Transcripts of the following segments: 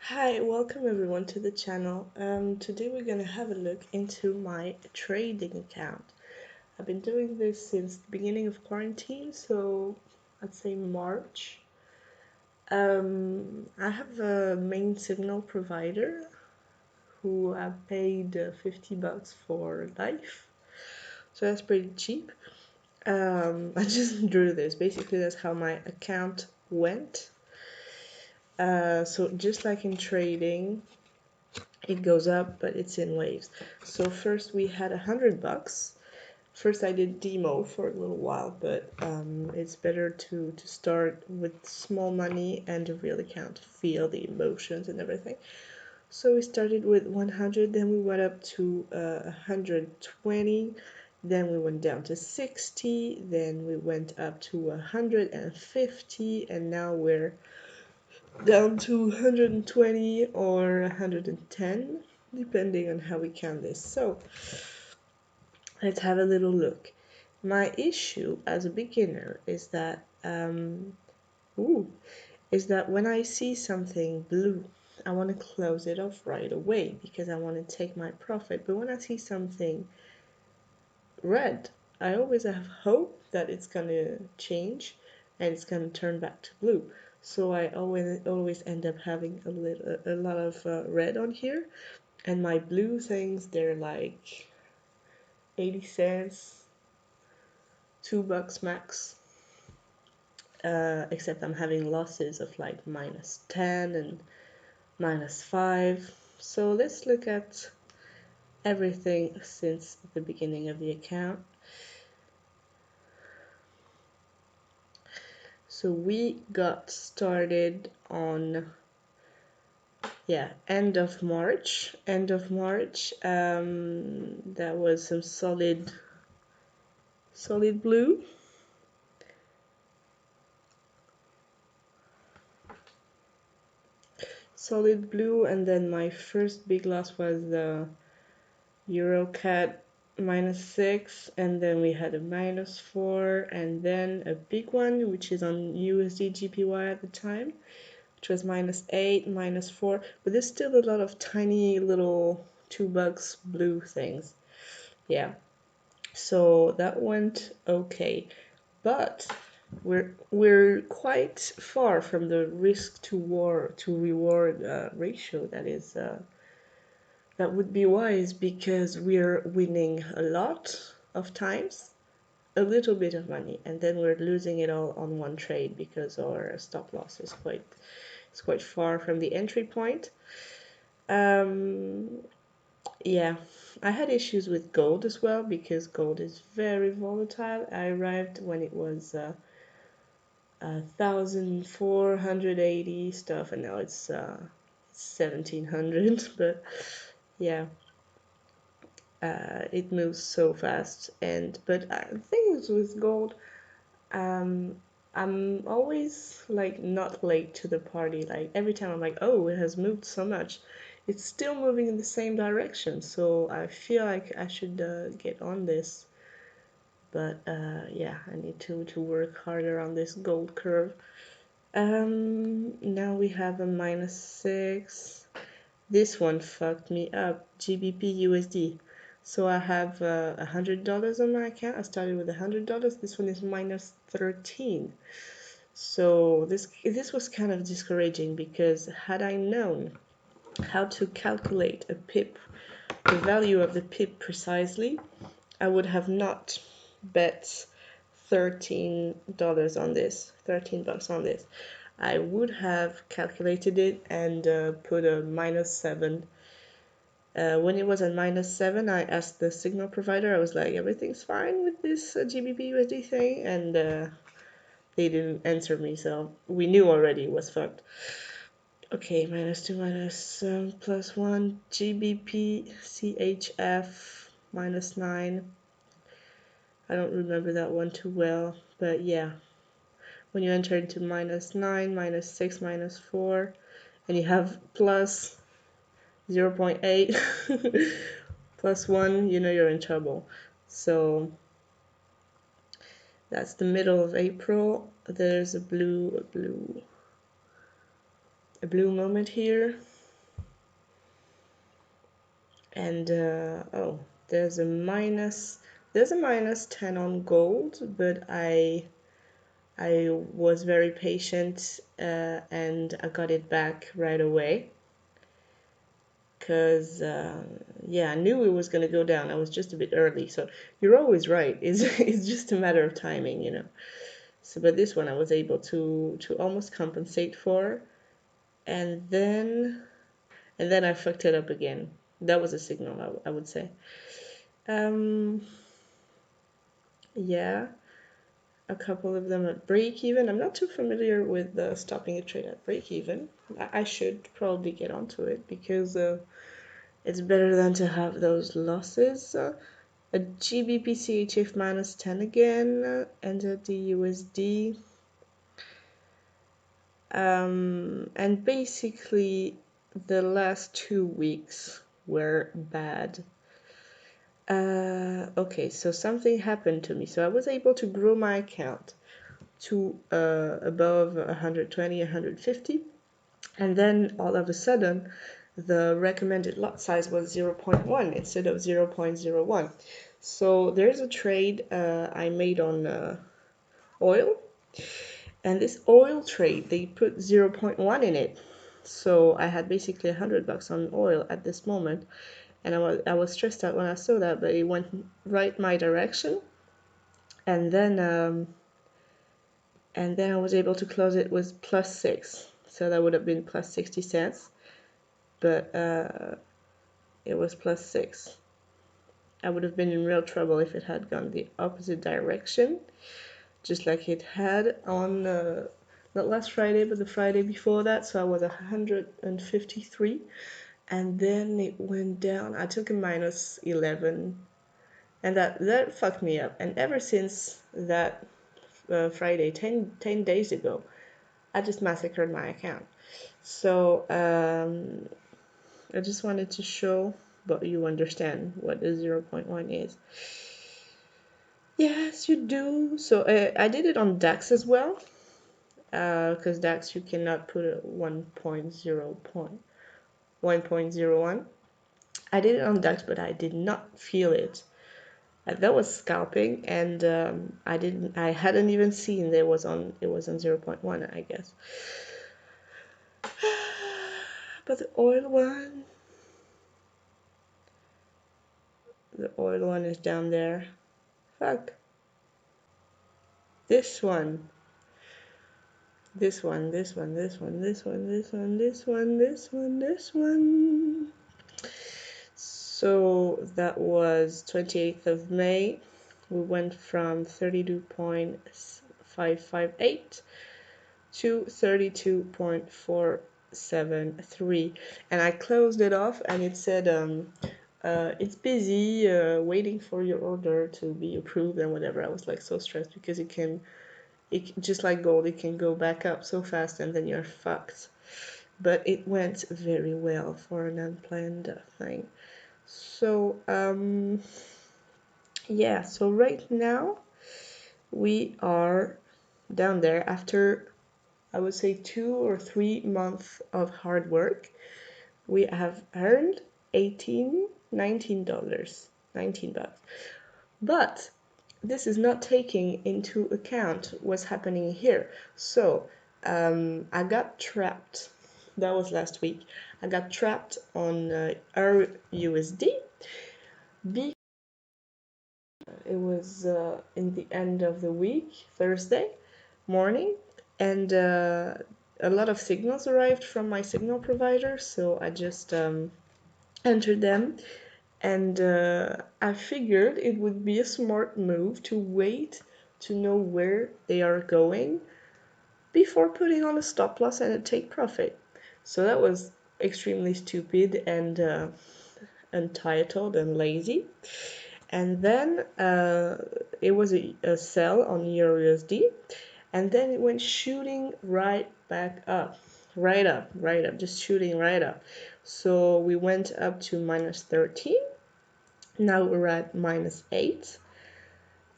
Hi, welcome everyone to the channel. Today we're gonna have a look into my trading account. I've been doing this since the beginning of quarantine, so I'd say March. I have a main signal provider who I paid 50 bucks for life, so that's pretty cheap. I just drew this. Basically, that's how my account went. So just like in trading, it goes up, but it's in waves. So first we had 100 bucks. First I did demo for a little while, but it's better to start with small money and a real account to feel the emotions and everything. So we started with 100, then we went up to 120, then we went down to 60, then we went up to 150, and now we're down to 120 or 110, depending on how we count this. So let's have a little look. My issue as a beginner is that when I see something blue, I want to close it off right away because I want to take my profit. But when I see something red, I always have hope that it's gonna change and it's gonna turn back to blue. So I always end up having a lot of red on here, and my blue things, they're like 80 cents, $2 max. Except I'm having losses of like -10 and -5. So let's look at everything since the beginning of the account. So we got started on end of March. That was some solid blue. Solid blue, and then my first big loss was the EuroCAD -6, and then we had a -4, and then a big one, which is on USD GPY at the time, which was -8, -4, but there's still a lot of tiny little $2 blue things. Yeah, so that went okay, but we're quite far from the risk to reward ratio that would be wise, because we're winning a lot of times a little bit of money, and then we're losing it all on one trade because our stop loss is quite far from the entry point. Yeah, I had issues with gold as well because gold is very volatile. I arrived when it was 1,480 stuff, and now it's 1,700. But yeah, it moves so fast. But things with gold, I'm always like not late to the party. Like every time I'm like, oh, it has moved so much, it's still moving in the same direction. So I feel like I should get on this. But yeah, I need to work harder on this gold curve. Now we have a -6. This one fucked me up. GBP USD. So I have $100 on my account. I started with $100. This one is -13. So this was kind of discouraging, because had I known how to calculate a pip, the value of the pip precisely, I would have not bet $13 on this, 13 bucks on this. I would have calculated it and put a -7. When it was at -7, I asked the signal provider, I was like, everything's fine with this GBP USD thing, and they didn't answer me, so we knew already it was fucked. Okay, -2 +1, GBP CHF -9. I don't remember that one too well, but yeah. When you enter into -9, -6, -4, and you have plus 0.8 +1, you know you're in trouble. So that's the middle of April. There's a blue moment here. And oh, there's a minus 10 on gold, but I was very patient and I got it back right away because yeah, I knew it was going to go down. I was just a bit early, so you're always right. It's just a matter of timing, you know. So but this one I was able to almost compensate for, and then I fucked it up again. That was a signal, I would say. um yeah, a couple of them at break even. I'm not too familiar with stopping a trade at break even. I should probably get onto it because it's better than to have those losses. A GBP minus 10 again, entered the USD. And basically, the last 2 weeks were bad. Okay, so something happened to me. So I was able to grow my account to above 120, 150. And then all of a sudden, the recommended lot size was 0.1 instead of 0.01. So there's a trade I made on oil. And this oil trade, they put 0.1 in it. So I had basically $100 on oil at this moment. And I was stressed out when I saw that, but it went right my direction. And then I was able to close it with +6. So that would have been plus 60 cents. But it was +6. I would have been in real trouble if it had gone the opposite direction, just like it had on not last Friday, but the Friday before that. So I was 153, and then it went down. I took a minus 11, and that fucked me up. And ever since that Friday, 10 days ago, I just massacred my account. So I just wanted to show, but you understand what the 0.1 is. Yes, you do. So I did it on DAX as well, because DAX you cannot put a 1.01. I did it on DAX, but I did not feel it. That was scalping, and I hadn't even seen it was on 0.1, I guess. But the oil one is down there. Fuck. This one. This one. So that was 28th of May. We went from 32.558 to 32.473, and I closed it off, and it said it's busy waiting for your order to be approved and whatever. I was like so stressed because it just like gold, it can go back up so fast and then you're fucked. But it went very well for an unplanned thing. So yeah, so right now we are down there after, I would say, 2 or 3 months of hard work. We have earned $19, $19. But this is not taking into account what's happening here. So I got trapped. That was last week. I got trapped on RUSD. It was in the end of the week, Thursday morning, and a lot of signals arrived from my signal provider, so I just entered them, and I figured it would be a smart move to wait to know where they are going before putting on a stop loss and a take profit. So that was extremely stupid and untitled and lazy. And then it was a sell on EURUSD, and then it went shooting right back up, right up, just shooting right up. So we went up to -13. Now we're at -8.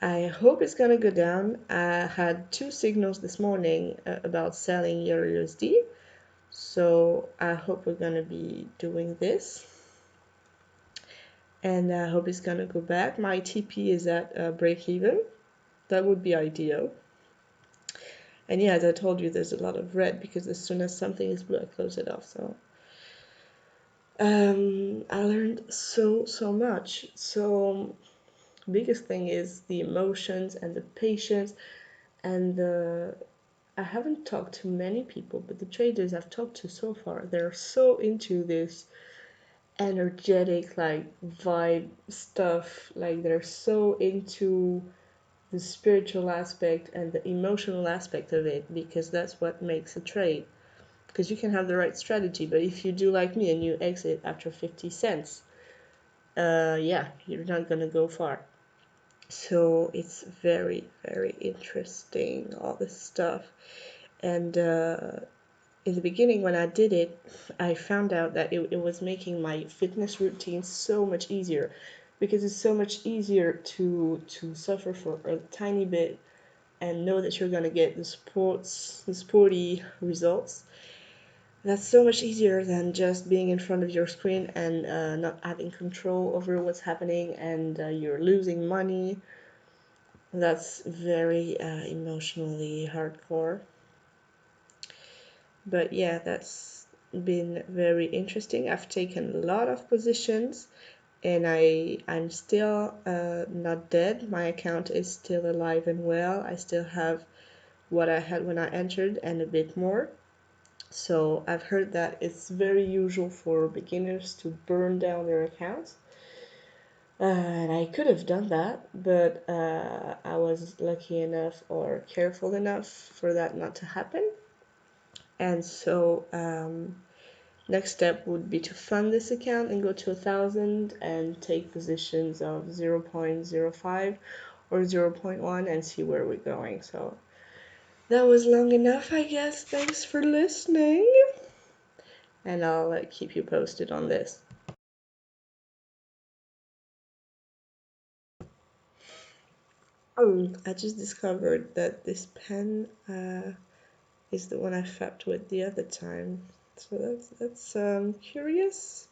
I hope it's gonna go down. I had 2 signals this morning about selling EURUSD, so I hope we're gonna be doing this. and I hope it's gonna go back. My TP is at break even. That would be ideal. And yeah, as I told you, there's a lot of red because as soon as something is blue, I close it off. So I learned so much. So biggest thing is the emotions and the patience and the I haven't talked to many people, but the traders I've talked to so far, they're so into this energetic like vibe stuff. Like they're so into the spiritual aspect and the emotional aspect of it because that's what makes a trade. Because you can have the right strategy, but if you do like me and you exit after 50 cents, yeah, you're not gonna go far. So it's very interesting, all this stuff. And in the beginning, when I did it, I found out that it was making my fitness routine so much easier because it's so much easier to suffer for a tiny bit and know that you're gonna get the sporty results. That's so much easier than just being in front of your screen and not having control over what's happening and you're losing money. That's very emotionally hardcore. But yeah, that's been very interesting. I've taken a lot of positions and I'm still not dead. My account is still alive and well. I still have what I had when I entered and a bit more. So I've heard that it's very usual for beginners to burn down their accounts. And I could have done that, but I was lucky enough or careful enough for that not to happen. And so next step would be to fund this account and go to 1,000 and take positions of 0.05 or 0.1 and see where we're going. So that was long enough, I guess. Thanks for listening. And I'll keep you posted on this. I just discovered that this pen is the one I fapped with the other time. So that's curious.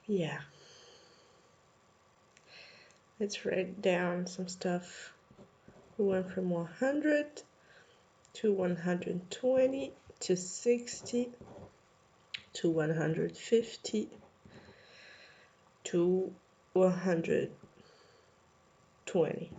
Yeah. Let's write down some stuff. We went from 100 to 120 to 60 to 150 to 120.